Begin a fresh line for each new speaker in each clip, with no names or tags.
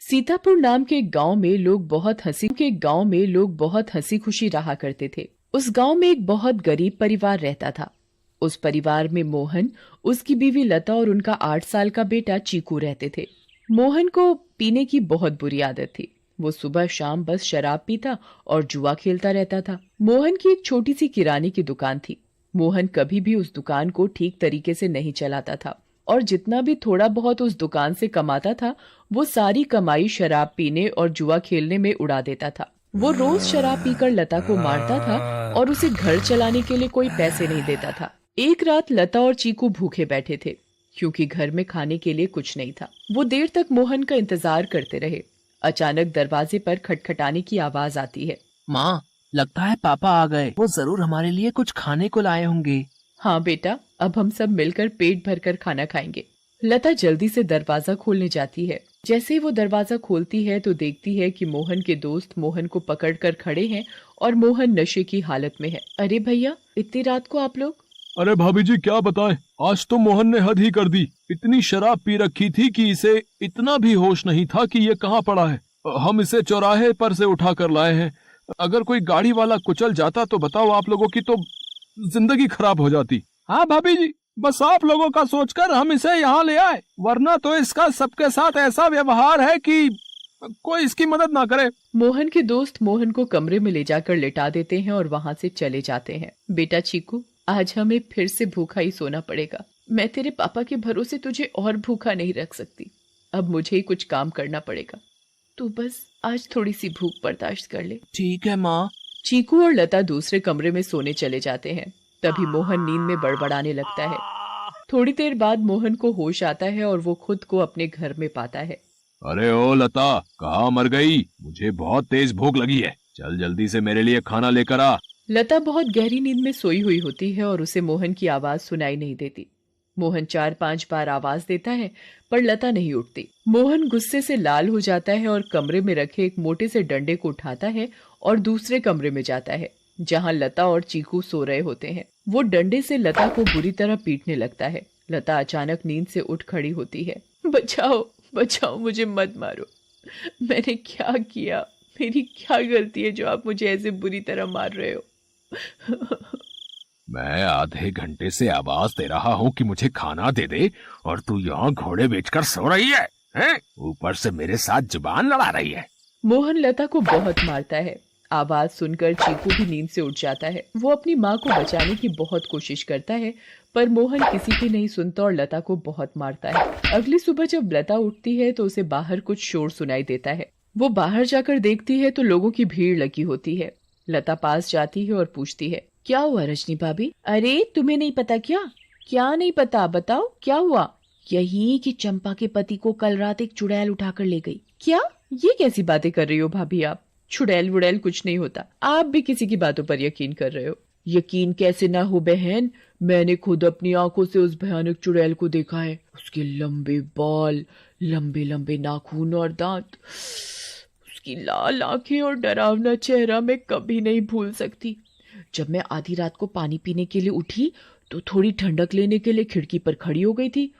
सीतापुर नाम के गांव में लोग बहुत हंसी खुशी रहा करते थे। उस गांव में एक बहुत गरीब परिवार रहता था। उस परिवार में मोहन, उसकी बीवी लता और उनका 8 साल का बेटा चीकू रहते थे। मोहन को पीने की बहुत बुरी आदत थी। वो सुबह शाम बस शराब पीता और जुआ खेलता रहता था। मोहन की एक छोटी सी किराने की दुकान थी। मोहन कभी भी उस दुकान को ठीक तरीके से नहीं चलाता था और जितना भी थोड़ा बहुत उस दुकान से कमाता था वो सारी कमाई शराब पीने और जुआ खेलने में उड़ा देता था। वो रोज शराब पीकर लता को मारता था और उसे घर चलाने के लिए कोई पैसे नहीं देता था। एक रात लता और चीकू भूखे बैठे थे क्योंकि घर में खाने के लिए कुछ नहीं था। वो देर तक मोहन का इंतजार करते रहे। अचानक दरवाजे पर खटखटाने की आवाज आती है।
माँ, लगता है पापा आ गए। वो जरूर हमारे लिए कुछ खाने को लाए होंगे।
हाँ बेटा, अब हम सब मिलकर पेट भरकर खाना खाएंगे। लता जल्दी से दरवाजा खोलने जाती है। जैसे ही वो दरवाजा खोलती है तो देखती है कि मोहन के दोस्त मोहन को पकड़कर खड़े हैं और मोहन नशे की हालत में है। अरे भैया, इतनी रात को आप लोग?
अरे भाभी जी, क्या बताएं, आज तो मोहन ने हद ही कर दी। इतनी शराब पी रखी थी कि इसे इतना भी होश नहीं था कि ये कहाँ पड़ा है। हम इसे चौराहे पर से उठा कर लाए हैं। अगर कोई गाड़ी वाला कुचल जाता तो बताओ, आप लोगों की तो जिंदगी खराब हो जाती। हाँ भाभी जी, बस आप लोगों का सोचकर हम इसे यहाँ ले आए, वरना तो इसका सबके साथ ऐसा व्यवहार है कि कोई इसकी मदद ना करे।
मोहन के दोस्त मोहन को कमरे में ले जाकर लिटा देते हैं और वहाँ से चले जाते हैं। बेटा चीकू, आज हमें फिर से भूखा ही सोना पड़ेगा। मैं तेरे पापा के भरोसे तुझे और भूखा नहीं रख सकती। अब मुझे ही कुछ काम करना पड़ेगा। तू बस आज थोड़ी सी भूख बर्दाश्त कर ले।
ठीक है माँ।
चीकू और लता दूसरे कमरे में सोने चले जाते हैं। तभी मोहन नींद में बड़बड़ाने लगता है। थोड़ी देर बाद मोहन को होश आता है और वो खुद को अपने घर में पाता है।
अरे ओ लता, कहाँ मर गई? मुझे बहुत तेज भूख लगी है, चल जल्दी से मेरे लिए खाना लेकर आ।
लता बहुत गहरी नींद में सोई हुई होती है और उसे मोहन की आवाज सुनाई नहीं देती। मोहन 4-5 बार आवाज देता है पर लता नहीं उठती। मोहन गुस्से से लाल हो जाता है और कमरे में रखे एक मोटे से डंडे को उठाता है और दूसरे कमरे में जाता है जहां लता और चीकू सो रहे होते हैं। वो डंडे से लता को बुरी तरह पीटने लगता है। लता अचानक नींद से उठ खड़ी होती है। बचाओ बचाओ, मुझे मत मारो। मैंने क्या किया? मेरी क्या गलती है जो आप मुझे ऐसे बुरी तरह मार रहे हो?
मैं आधे घंटे से आवाज दे रहा हूँ कि मुझे खाना दे दे और तू यहाँ घोड़े बेचकर सो रही है, हैं? ऊपर से मेरे साथ जुबान लड़ा रही है।
मोहन लता को बहुत मारता है। आवाज सुनकर चीकू भी नींद से उठ जाता है। वो अपनी माँ को बचाने की बहुत कोशिश करता है पर मोहन किसी की नहीं सुनता और लता को बहुत मारता है। अगली सुबह जब लता उठती है तो उसे बाहर कुछ शोर सुनाई देता है। वो बाहर जाकर देखती है तो लोगों की भीड़ लगी होती है। लता पास जाती है और पूछती है, क्या हुआ रजनी भाभी? अरे तुम्हें नहीं पता क्या? क्या नहीं पता, बताओ क्या हुआ? यही कि चंपा के पति को कल रात एक चुड़ैल उठाकर ले गई। क्या? ये कैसी बातें कर रही हो भाभी आप? चुड़ैल वुड़ैल कुछ नहीं होता। आप भी किसी की बातों पर यकीन कर रहे हो। यकीन कैसे ना हो बहन, मैंने खुद अपनी आंखों से उस भयानक चुड़ैल को देखा है। उसके लंबे बाल, लंबे लंबे नाखून और दांत, उसकी लाल आंखें और डरावना चेहरा मैं कभी नहीं भूल सकती। जब मैं आधी रात को पानी पीने के लिए उठी तो थोड़ी ठंडक लेने के लिए खिड़की पर खड़ी हो गई थी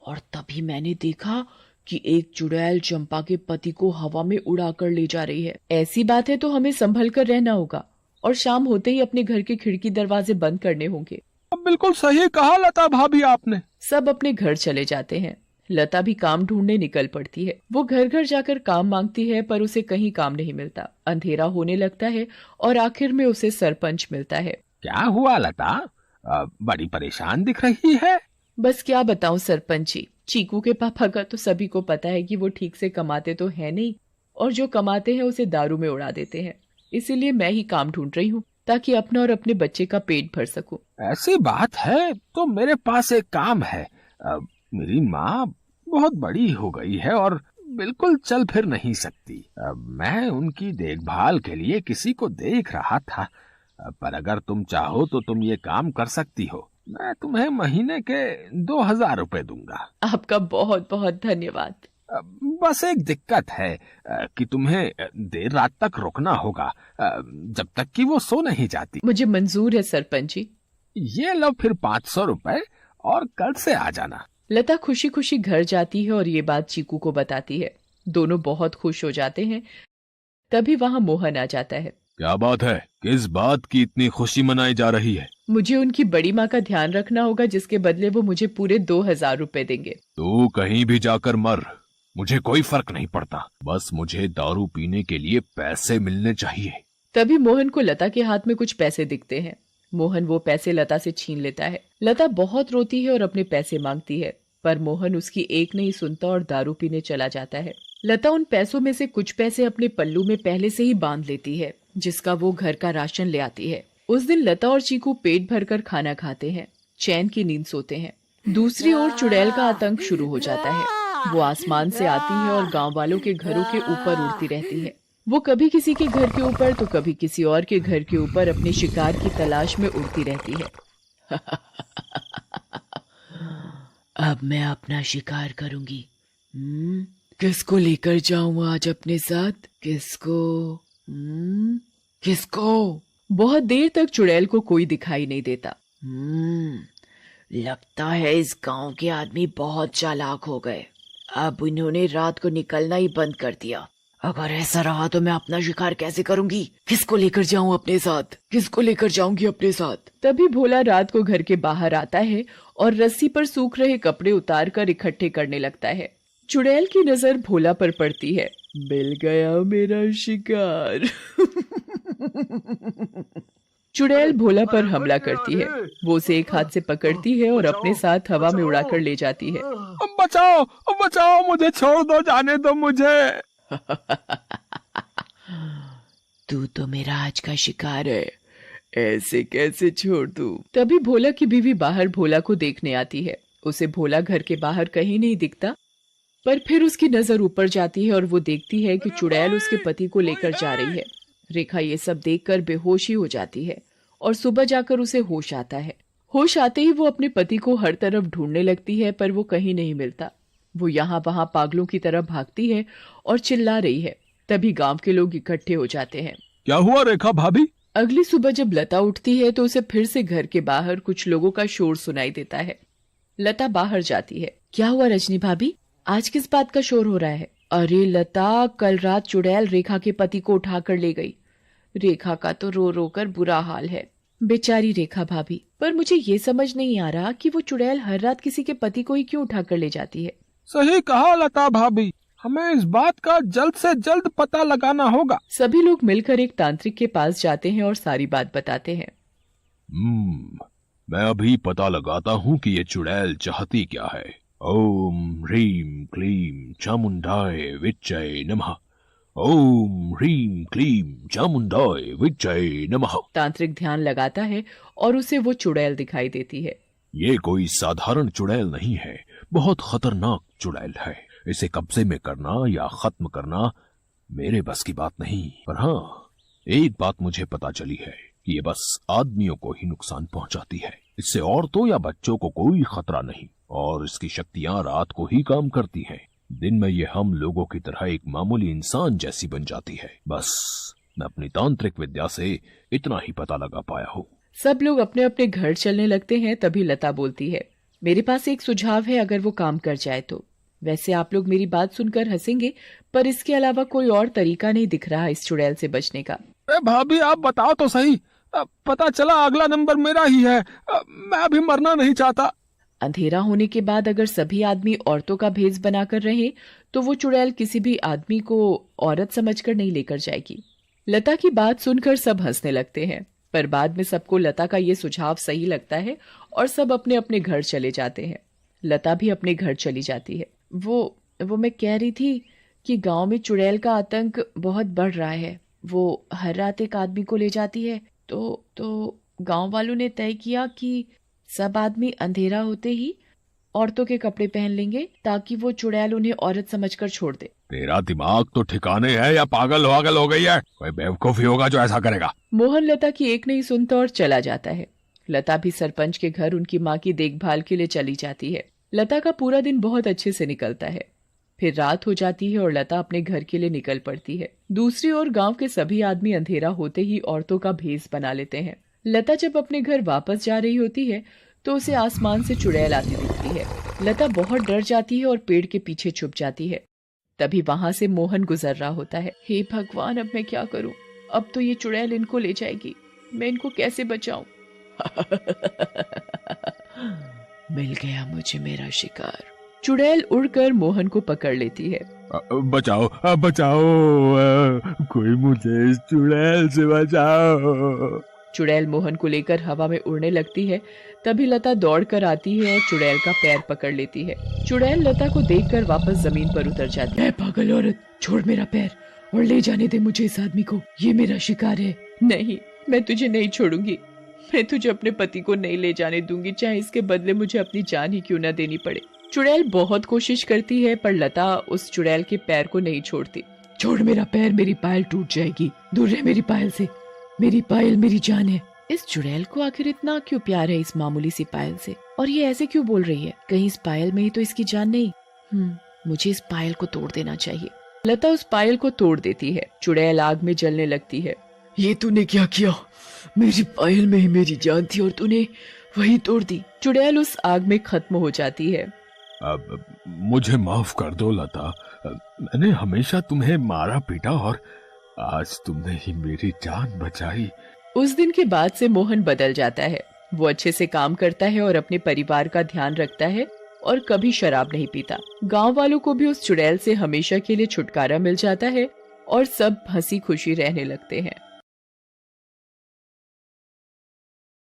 और तभी मैंने देखा कि एक चुड़ैल चंपा के पति को हवा में उड़ाकर ले जा रही है। ऐसी बात है तो हमें संभल कर रहना होगा और शाम होते ही अपने घर के खिड़की दरवाजे बंद करने होंगे।
अब बिल्कुल सही कहा लता भाभी आपने।
सब अपने घर चले जाते हैं। लता भी काम ढूंढने निकल पड़ती है। वो घर घर जाकर काम मांगती है पर उसे कहीं काम नहीं मिलता। अंधेरा होने लगता है और आखिर में उसे सरपंच मिलता है।
क्या हुआ लता, बड़ी परेशान दिख रही है?
बस क्या बताऊं सरपंच जी, चीकू के पापा का तो सभी को पता है कि वो ठीक से कमाते तो है नहीं और जो कमाते हैं उसे दारू में उड़ा देते हैं। इसीलिए मैं ही काम ढूंढ रही हूँ ताकि अपना और अपने बच्चे का पेट भर सकूं।
ऐसी बात है तो मेरे पास एक काम है। मेरी माँ बहुत बड़ी हो गई है और बिल्कुल चल फिर नहीं सकती। मैं उनकी देखभाल के लिए किसी को देख रहा था, पर अगर तुम चाहो तो तुम ये काम कर सकती हो। मैं तुम्हें महीने के 2000 रुपए दूंगा।
आपका बहुत बहुत धन्यवाद।
बस एक दिक्कत है कि तुम्हें देर रात तक रुकना होगा, जब तक कि वो सो नहीं जाती।
मुझे मंजूर है सरपंच जी।
ये लो फिर 500 रुपए और कल से आ जाना।
लता खुशी खुशी घर जाती है और ये बात चीकू को बताती है। दोनों बहुत खुश हो जाते हैं। तभी वहां मोहन आ जाता है।
क्या बात है? किस बात की इतनी खुशी मनाई जा रही है?
मुझे उनकी बड़ी माँ का ध्यान रखना होगा, जिसके बदले वो मुझे पूरे 2,000 रुपए देंगे।
तू कहीं भी जाकर मर, मुझे कोई फर्क नहीं पड़ता। बस मुझे दारू पीने के लिए पैसे मिलने चाहिए।
तभी मोहन को लता के हाथ में कुछ पैसे दिखते हैं। मोहन वो पैसे लता से छीन लेता है। लता बहुत रोती है और अपने पैसे मांगती है, पर मोहन उसकी एक नहीं सुनता और दारू पीने चला जाता है। लता उन पैसों में से कुछ पैसे अपने पल्लू में पहले से ही बांध लेती है, जिसका वो घर का राशन ले आती है। उस दिन लता और चीकू पेट भरकर खाना खाते हैं, चैन की नींद सोते हैं। दूसरी ओर चुड़ैल का आतंक शुरू हो जाता है। वो आसमान से आती है और गांव वालों के घरों के ऊपर उड़ती रहती है। वो कभी किसी के घर के ऊपर तो कभी किसी और के घर के ऊपर अपने शिकार की तलाश में उड़ती रहती है। अब मैं अपना शिकार करूंगी। किसको लेकर जाऊं आज अपने साथ? किसको? बहुत देर तक चुड़ैल को कोई दिखाई नहीं देता। लगता है इस गांव के आदमी बहुत चालाक हो गए। अब इन्होंने रात को निकलना ही बंद कर दिया। अगर ऐसा रहा तो मैं अपना शिकार कैसे करूंगी? किसको लेकर जाऊं अपने साथ? किसको लेकर जाऊंगी अपने साथ? तभी भोला रात को घर के बाहर आता है और रस्सी पर सूख रहे कपड़े उतार कर इकट्ठे करने लगता है। चुड़ैल की नजर भोला पर पड़ती है। मिल गया मेरा शिकार। चुड़ैल भोला पर हमला करती है। वो उसे एक हाथ से पकड़ती है और अपने साथ हवा में उड़ाकर ले जाती है।
बचाओ, बचाओ, मुझे छोड़ दो, जाने दो मुझे।
तू तो मेरा आज का शिकार है, ऐसे कैसे छोड़ दूं? तभी भोला की बीवी बाहर भोला को देखने आती है। उसे भोला घर के बाहर कहीं नहीं दिखता, पर फिर उसकी नजर ऊपर जाती है और वो देखती है कि चुड़ैल उसके पति को लेकर जा रही है। रेखा ये सब देखकर बेहोश ही हो जाती है और सुबह जाकर उसे होश आता है। होश आते ही वो अपने पति को हर तरफ ढूंढने लगती है, पर वो कहीं नहीं मिलता। वो यहाँ वहां पागलों की तरह भागती है और चिल्ला रही है। तभी गांव के लोग इकट्ठे हो जाते हैं।
क्या हुआ रेखा भाभी?
अगली सुबह जब लता उठती है तो उसे फिर से घर के बाहर कुछ लोगों का शोर सुनाई देता है। लता बाहर जाती है। क्या हुआ रजनी भाभी, आज किस बात का शोर हो रहा है? अरे लता, कल रात चुड़ैल रेखा के पति को उठाकर ले गई। रेखा का तो रो रो कर बुरा हाल है। बेचारी रेखा भाभी, पर मुझे ये समझ नहीं आ रहा कि वो चुड़ैल हर रात किसी के पति को ही क्यों उठाकर ले जाती है।
सही कहा लता भाभी, हमें इस बात का जल्द से जल्द पता लगाना होगा।
सभी लोग मिलकर एक तांत्रिक के पास जाते हैं और सारी बात बताते हैं।
मैं अभी पता लगाता हूँ कि ये चुड़ैल चाहती क्या है। ओम ह्रीम क्लीम चामुंडाय विच्चय नमः। ओम ह्रीम क्लीम चामुंडाय विच्चय नमः।
तांत्रिक ध्यान लगाता है और उसे वो चुड़ैल दिखाई देती है।
ये कोई साधारण चुड़ैल नहीं है, बहुत खतरनाक चुड़ैल है। इसे कब्जे में करना या खत्म करना मेरे बस की बात नहीं। पर हाँ, एक बात मुझे पता चली है कि ये बस आदमियों को ही नुकसान पहुंचाती है। इससे औरतों या बच्चों को कोई खतरा नहीं और इसकी शक्तियां रात को ही काम करती हैं। दिन में ये हम लोगों की तरह एक मामूली इंसान जैसी बन जाती है। बस मैं अपनी तांत्रिक विद्या से इतना ही पता लगा पाया हूँ।
सब लोग अपने अपने घर चलने लगते हैं। तभी लता बोलती है, मेरे पास एक सुझाव है, अगर वो काम कर जाए तो। वैसे आप लोग मेरी बात सुनकर हंसेंगे, पर इसके अलावा कोई और तरीका नहीं दिख रहा इस चुड़ैल से बचने का।
भाभी आप बताओ तो सही। पता चला अगला नंबर मेरा ही है। मैं अभी मरना नहीं चाहता।
अंधेरा होने के बाद अगर सभी आदमी औरतों का भेष बनाकर रहे तो वो चुड़ैल किसी भी आदमी को औरत समझकर नहीं लेकर जाएगी। लता की बात सुनकर सब हंसने लगते हैं, पर बाद में सबको लता का ये सुझाव सही लगता है और सब अपने अपने घर चले जाते हैं। लता भी अपने घर चली जाती है। वो मैं कह रही थी कि गांव में चुड़ैल का आतंक बहुत बढ़ रहा है। वो हर रात एक आदमी को ले जाती है। तो गांव वालों ने तय किया कि सब आदमी अंधेरा होते ही औरतों के कपड़े पहन लेंगे ताकि वो चुड़ैल उन्हें औरत समझकर छोड़ दे।
तेरा दिमाग तो ठिकाने है या पागल हो गई है? कोई बेवकूफी होगा जो ऐसा करेगा।
मोहन लता की एक नहीं सुनता और चला जाता है। लता भी सरपंच के घर उनकी माँ की देखभाल के लिए चली जाती है। लता का पूरा दिन बहुत अच्छे से निकलता है। फिर रात हो जाती है और लता अपने घर के लिए निकल पड़ती है। दूसरी ओर गांव के सभी आदमी अंधेरा होते ही औरतों का भेष बना लेते हैं। लता जब अपने घर वापस जा रही होती है तो उसे आसमान से चुड़ैल आती दिखती है। लता बहुत डर जाती है और पेड़ के पीछे छुप जाती है। तभी वहां से मोहन गुजर रहा होता है। हे भगवान, अब मैं क्या करूं? अब तो ये चुड़ैल इनको ले जाएगी, मैं इनको कैसे बचाऊं? मिल गया मुझे मेरा शिकार। चुड़ैल उड़कर मोहन को पकड़ लेती है।
बचाओ, बचाओ, कोई मुझे इस चुड़ैल से बचाओ।
चुड़ैल मोहन को लेकर हवा में उड़ने लगती है। तभी लता दौड़कर आती है और चुड़ैल का पैर पकड़ लेती है। चुड़ैल लता को देखकर वापस जमीन पर उतर जाती है। पागल औरत, छोड़ मेरा पैर और ले जाने दे मुझे इस आदमी को, ये मेरा शिकार है। नहीं, मैं तुझे नहीं छोड़ूंगी, मैं तुझे अपने पति को नहीं ले जाने दूंगी, चाहे इसके बदले मुझे अपनी जान ही क्यों न देनी पड़े। चुड़ैल बहुत कोशिश करती है पर लता उस चुड़ैल के पैर को नहीं छोड़ती। छोड़ मेरा पैर, मेरी पायल टूट जाएगी, दूर रह मेरी पायल से, मेरी पायल मेरी जान है। इस चुड़ैल को आखिर इतना क्यों प्यार है इस मामूली सी पायल से, और ये ऐसे क्यों बोल रही है? कहीं इस पायल में ही तो इसकी जान नहीं। मुझे इस पायल को तोड़ देना चाहिए। लता उस पायल को तोड़ देती है। चुड़ैल आग में जलने लगती है। ये तूने क्या किया? मेरी पायल में ही मेरी जान थी और तूने वही तोड़ दी। चुड़ैल उस आग में खत्म हो जाती है।
अब मुझे माफ कर दो लता, मैंने हमेशा तुम्हें मारा पीटा और आज तुमने ही मेरी जान बचाई।
उस दिन के बाद से मोहन बदल जाता है। वो अच्छे से काम करता है और अपने परिवार का ध्यान रखता है और कभी शराब नहीं पीता। गांव वालों को भी उस चुड़ैल से हमेशा के लिए छुटकारा मिल जाता है और सब हंसी खुशी रहने लगते हैं।